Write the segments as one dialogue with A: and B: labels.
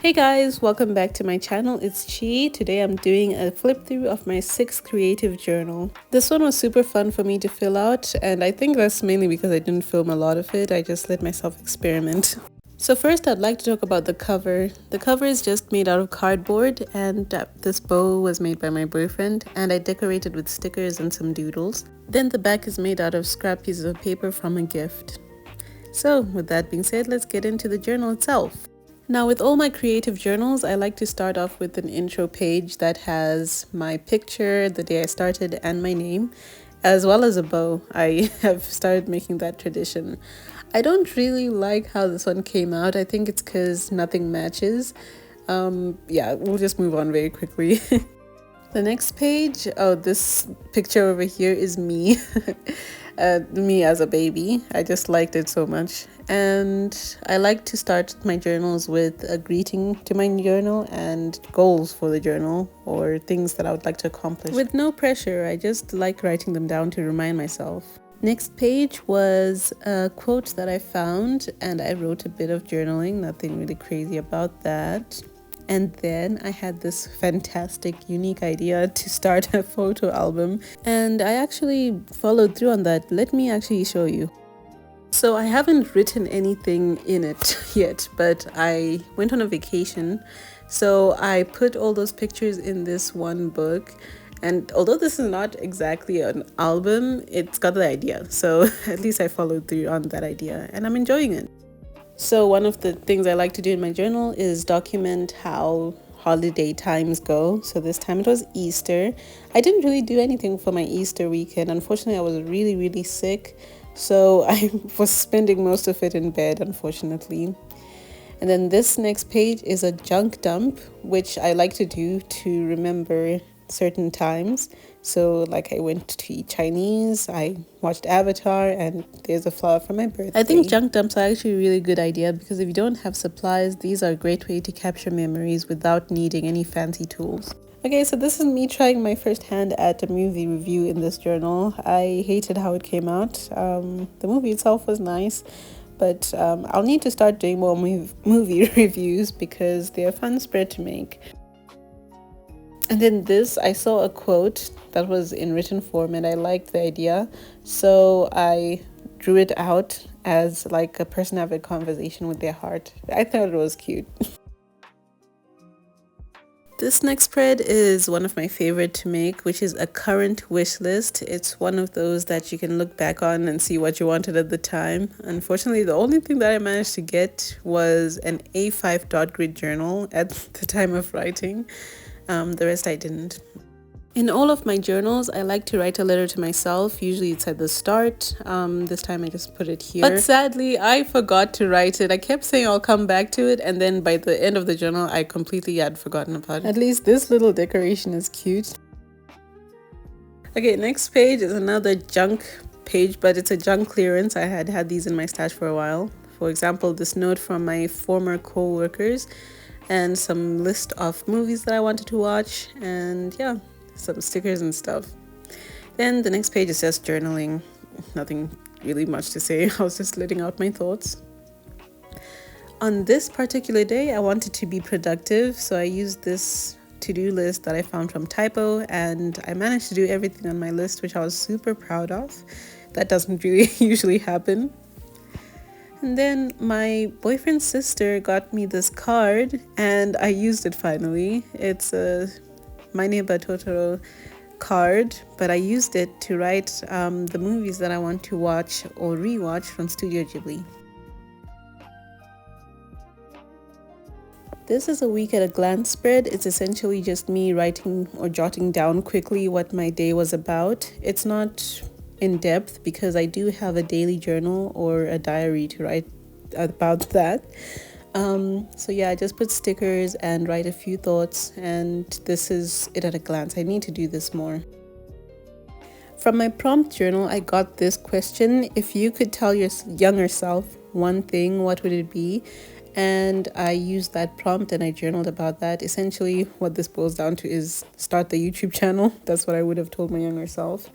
A: Hey guys, welcome back to my channel. It's Chi. Today I'm doing a flip through of my 6th creative journal. This one was super fun for me to fill out, and I think that's mainly because I didn't film a lot of it. I just let myself experiment. So first I'd like to talk about the cover. The cover is just made out of cardboard, and this bow was made by my boyfriend, and I decorated with stickers and some doodles. Then the back is made out of scrap pieces of paper from a gift. So with that being said, let's get into the journal itself. Now with all my creative journals, I like to start off with an intro page that has my picture, the day I started, and my name, as well as a bow. I have started making that tradition. I don't really like how this one came out. I think it's because nothing matches. Yeah, we'll just move on very quickly. The next page, oh, this picture over here is me. Me as a baby. I just liked it so much. And I like to start my journals with a greeting to my journal and goals for the journal or things that I would like to accomplish. With no pressure, I just like writing them down to remind myself. Next page was a quote that I found, and I wrote a bit of journaling, nothing really crazy about that. And then I had this fantastic, unique idea to start a photo album, and I actually followed through on that. Let me actually show you. So I haven't written anything in it yet, but I went on a vacation. So I put all those pictures in this one book. And although this is not exactly an album, it's got the idea. So at least I followed through on that idea, and I'm enjoying it. So one of the things I like to do in my journal is document how holiday times go. So this time it was Easter. I didn't really do anything for my Easter weekend. Unfortunately, I was really sick. So I was spending most of it in bed, unfortunately. And then this next page is a junk dump, which I like to do to remember certain times. So like I went to eat Chinese, I watched Avatar, and there's a flower for my birthday. I think junk dumps are actually a really good idea because if you don't have supplies, these are a great way to capture memories without needing any fancy tools. Okay, so this is me trying my first hand at a movie review in this journal. I hated how it came out. The movie itself was nice, but I'll need to start doing more movie reviews because they're a fun spread to make. And then this, I saw a quote that was in written form and I liked the idea. So I drew it out as like a person having a conversation with their heart. I thought it was cute. This next spread is one of my favorite to make, which is a current wish list. It's one of those that you can look back on and see what you wanted at the time. Unfortunately, the only thing that I managed to get was an A5 dot grid journal at the time of writing. The rest I didn't. In all of my journals, I like to write a letter to myself. Usually it's at the start. This time I just put it here. But sadly, I forgot to write it. I kept saying I'll come back to it, and then by the end of the journal, I completely had forgotten about it. At least this little decoration is cute. Okay, next page is another junk page, but it's a junk clearance. I had these in my stash for a while. For example, this note from my former co-workers and some list of movies that I wanted to watch, and yeah, some stickers and stuff. Then the next page is just journaling. Nothing really much to say. I was just letting out my thoughts. On this particular day, I wanted to be productive, so I used this to-do list that I found from Typo, and I managed to do everything on my list, which I was super proud of. That doesn't really usually happen. And then my boyfriend's sister got me this card and I used it finally. It's a My Neighbor Totoro card, but I used it to write the movies that I want to watch or rewatch from Studio Ghibli. This is a week at a glance spread. It's essentially just me writing or jotting down quickly what my day was about. It's not in depth because I do have a daily journal or a diary to write about that. So yeah, I just put stickers and write a few thoughts, and this is it at a glance. I need to do this more. From my prompt journal, I got this question: if you could tell your younger self one thing, what would it be? And I used that prompt and I journaled about that. Essentially, what this boils down to is start the YouTube channel. That's what I would have told my younger self.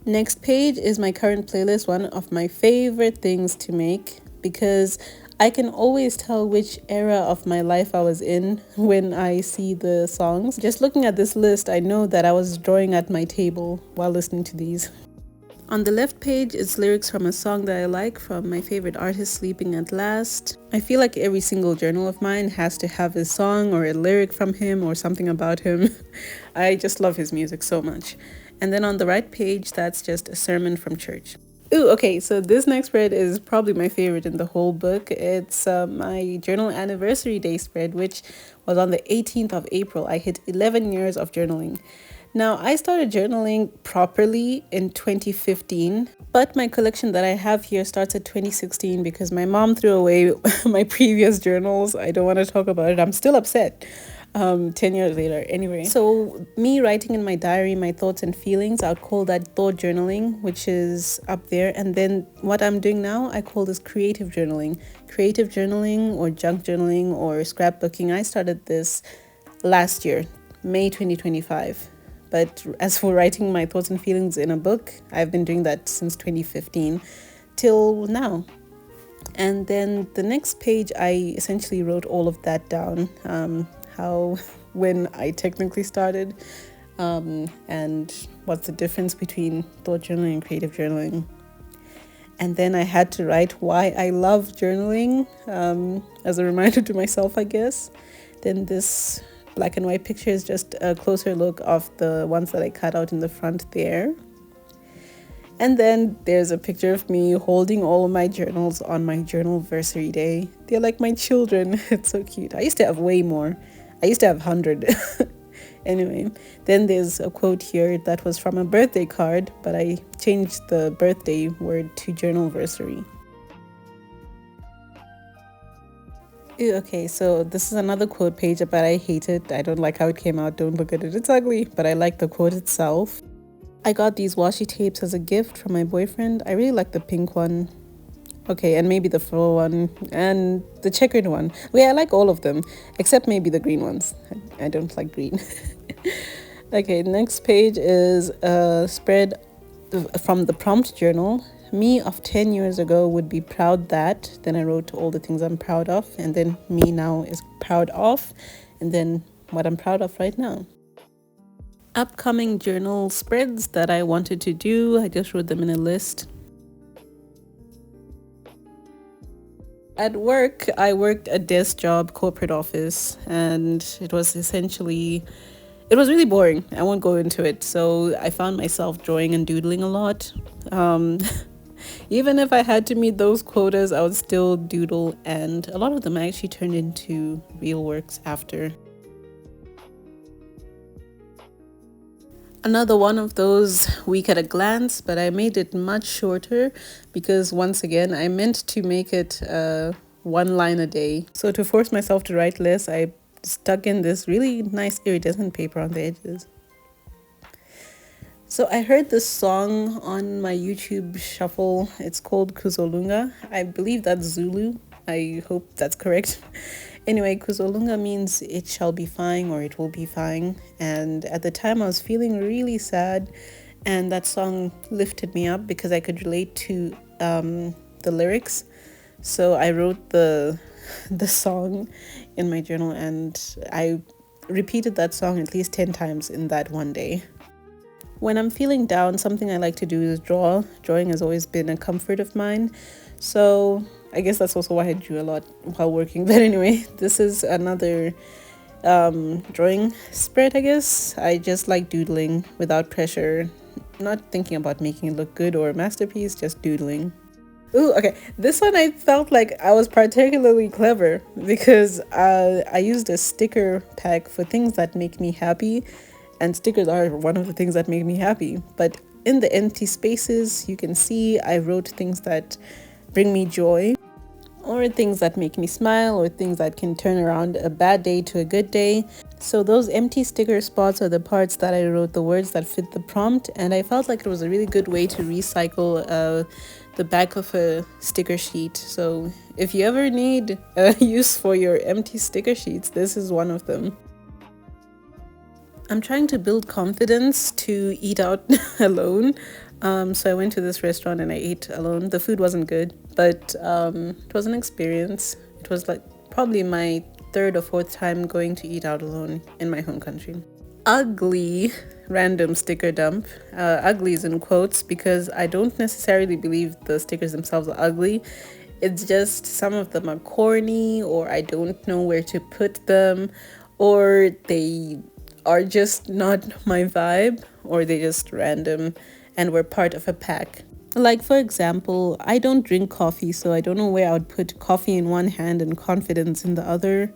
A: Next page is my current playlist, one of my favorite things to make, because I can always tell which era of my life I was in when I see the songs. Just looking at this list, I know that I was drawing at my table while listening to these. On the left page, it's lyrics from a song that I like from my favorite artist, Sleeping at Last. I feel like every single journal of mine has to have a song or a lyric from him or something about him. I just love his music so much. And then on the right page, that's just a sermon from church. Ooh, okay, so this next spread is probably my favorite in the whole book. It's my journal anniversary day spread, which was on the 18th of April. I hit 11 years of journaling. Now, I started journaling properly in 2015, but my collection that I have here starts at 2016 because my mom threw away my previous journals. I don't want to talk about it. I'm still upset. 10 years later. Anyway, so me writing in my diary my thoughts and feelings, I would call that thought journaling, which is up there. And then what I'm doing now, I call this creative journaling. Creative journaling or junk journaling or scrapbooking. I started this last year, May 2025. But as for writing my thoughts and feelings in a book, I've been doing that since 2015 till now. And then the next page, I essentially wrote all of that down. When I technically started, and what's the difference between thought journaling and creative journaling. And then I had to write why I love journaling, as a reminder to myself, I guess. Then this black and white picture is just a closer look of the ones that I cut out in the front there. And then there's a picture of me holding all of my journals on my journalversary day. They're like my children. It's so cute. I used to have way more. I used to have 100. Anyway, then there's a quote here that was from a birthday card, but I changed the birthday word to journalversary. Ew, okay, so this is another quote page, but I hate it. I don't like how it came out. Don't look at it. It's ugly, but I like the quote itself. I got these washi tapes as a gift from my boyfriend. I really like the pink one. Okay, and maybe the fur one and the checkered one. Well, I like all of them, except maybe the green ones. I don't like green. Okay, next page is a spread from the prompt journal. Me of 10 years ago would be proud that. Then I wrote all the things I'm proud of. And then me now is proud of. And then what I'm proud of right now. Upcoming journal spreads that I wanted to do. I just wrote them in a list. At work, I worked a desk job, corporate office, and it was really boring. I won't go into it. So I found myself drawing and doodling a lot. Even if I had to meet those quotas, I would still doodle, and a lot of them I actually turned into real works after. Another one of those week at a glance, but I made it much shorter because once again, I meant to make it one line a day. So to force myself to write less, I stuck in this really nice iridescent paper on the edges. So I heard this song on my YouTube shuffle. It's called Kuzolunga. I believe that's Zulu. I hope that's correct. Anyway, Kuzolunga means it shall be fine or it will be fine. And at the time I was feeling really sad, and that song lifted me up because I could relate to the lyrics. So I wrote the song in my journal, and I repeated that song at least 10 times in that one day. When I'm feeling down, something I like to do is draw. Drawing has always been a comfort of mine. So I guess that's also why I drew a lot while working. But anyway, this is another drawing spread, I guess. I just like doodling without pressure, not thinking about making it look good or a masterpiece, just doodling. Ooh, okay. This one I felt like I was particularly clever because I used a sticker pack for things that make me happy. And stickers are one of the things that make me happy. But in the empty spaces, you can see I wrote things that bring me joy, or things that make me smile, or things that can turn around a bad day to a good day. So those empty sticker spots are the parts that I wrote the words that fit the prompt, and I felt like it was a really good way to recycle the back of a sticker sheet. So if you ever need a use for your empty sticker sheets, this is one of them. I'm trying to build confidence to eat out alone. So I went to this restaurant and I ate alone. The food wasn't good, but it was an experience. It was like probably my third or fourth time going to eat out alone in my home country. Ugly random sticker dump. Ugly is in quotes because I don't necessarily believe the stickers themselves are ugly. It's just some of them are corny, or I don't know where to put them, or they are just not my vibe, or they just random and were part of a pack. Like, for example, I don't drink coffee, so I don't know where I would put coffee in one hand and confidence in the other,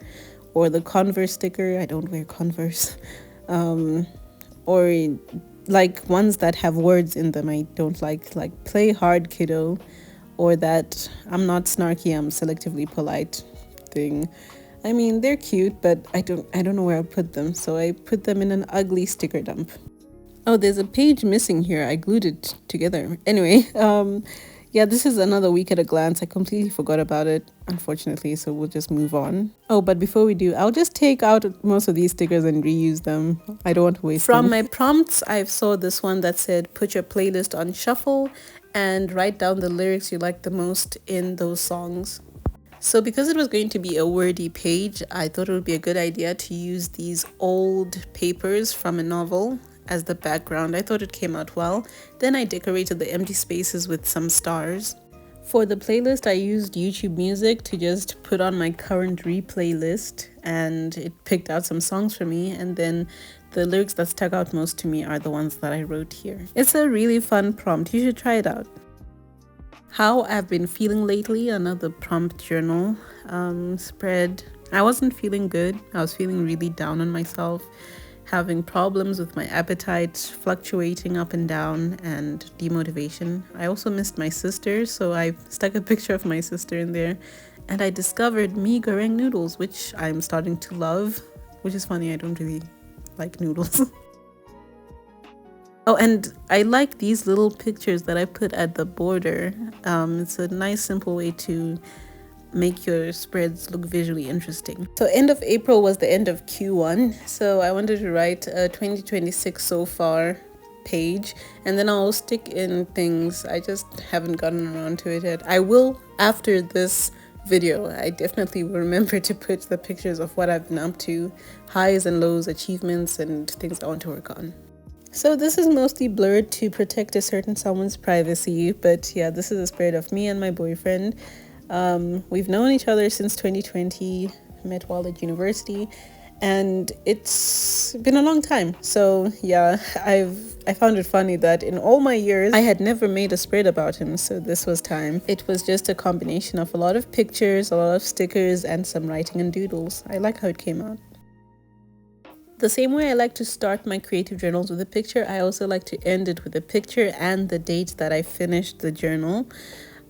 A: or the Converse sticker. I don't wear Converse. Or like ones that have words in them I don't like play hard kiddo, or that I'm not snarky, I'm selectively polite thing. I mean, they're cute, but I don't know where I'll put them, so I put them in an ugly sticker dump. Oh, there's a page missing here. I glued it together. Anyway, yeah, this is another week at a glance. I completely forgot about it, unfortunately, so we'll just move on. Oh, but before we do, I'll just take out most of these stickers and reuse them. I don't want to waste them. From my prompts, I saw this one that said, put your playlist on shuffle and write down the lyrics you like the most in those songs. So because it was going to be a wordy page, I thought it would be a good idea to use these old papers from a novel as the background. I thought it came out well. Then I decorated the empty spaces with some stars. For the playlist, I used YouTube Music to just put on my current replay list, and it picked out some songs for me, and then the lyrics that stuck out most to me are the ones that I wrote here. It's a really fun prompt. You should try it out. How I've been feeling lately, another prompt journal spread. I wasn't feeling good. I was feeling really down on myself, having problems with my appetite, fluctuating up and down, and demotivation. I also missed my sister, so I stuck a picture of my sister in there, and I discovered mee goreng noodles, which I'm starting to love, which is funny, I don't really like noodles. Oh, and I like these little pictures that I put at the border. It's a nice, simple way to make your spreads look visually interesting. So end of April was the end of Q1, so I wanted to write a 2026 so far page, and then I'll stick in things. I just haven't gotten around to it yet. I will after this video. I definitely will remember to put the pictures of what I've been up to, highs and lows, achievements, and things I want to work on. So this is mostly blurred to protect a certain someone's privacy, but yeah, this is a spread of me and my boyfriend. We've known each other since 2020, met while at university, and it's been a long time. So yeah, I found it funny that in all my years I had never made a spread about him, so this was time. It was just a combination of a lot of pictures, a lot of stickers, and some writing and doodles. I like how it came out. The same way I like to start my creative journals with a picture, I also like to end it with a picture and the date that I finished the journal.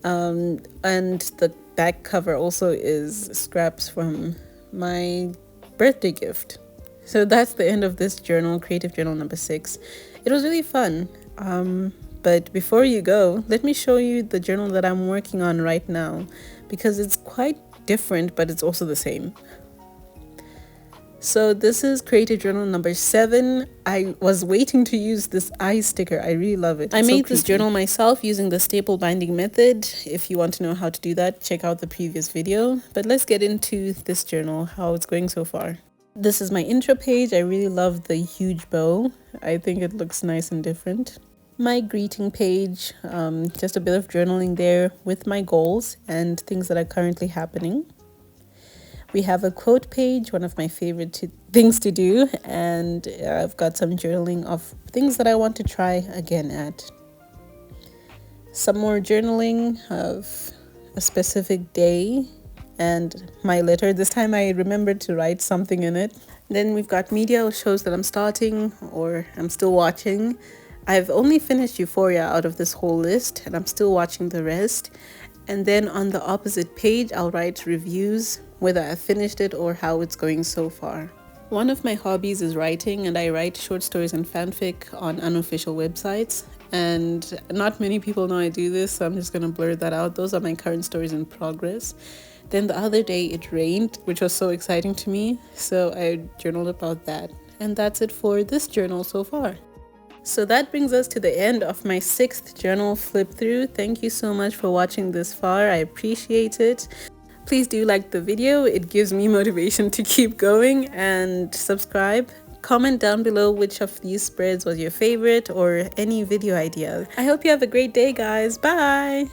A: And the back cover also is scraps from my birthday gift. So that's the end of this journal, creative journal number 6. It was really fun. But before you go, let me show you the journal that I'm working on right now, because it's quite different, but it's also the same. So this is creative journal number 7. I was waiting to use this eye sticker. I really love it. I made this journal myself using the staple binding method. If you want to know how to do that, check out the previous video. But let's get into this journal, how it's going so far. This is my intro page. I really love the huge bow. I think it looks nice and different. My greeting page, just a bit of journaling there with my goals and things that are currently happening. We have a quote page, one of my favorite things to do, and I've got some journaling of things that I want to try again at. Some more journaling of a specific day and my letter. This time I remembered to write something in it. Then we've got media, shows that I'm starting or I'm still watching. I've only finished Euphoria out of this whole list, and I'm still watching the rest. And then on the opposite page, I'll write reviews, whether I've finished it or how it's going so far. One of my hobbies is writing, and I write short stories and fanfic on unofficial websites. And not many people know I do this, so I'm just going to blur that out. Those are my current stories in progress. Then the other day it rained, which was so exciting to me, so I journaled about that. And that's it for this journal so far. So that brings us to the end of my 6th journal flip through. Thank you so much for watching this far. I appreciate it. Please do like the video. It gives me motivation to keep going, and subscribe. Comment down below which of these spreads was your favorite or any video ideas. I hope you have a great day, guys. Bye!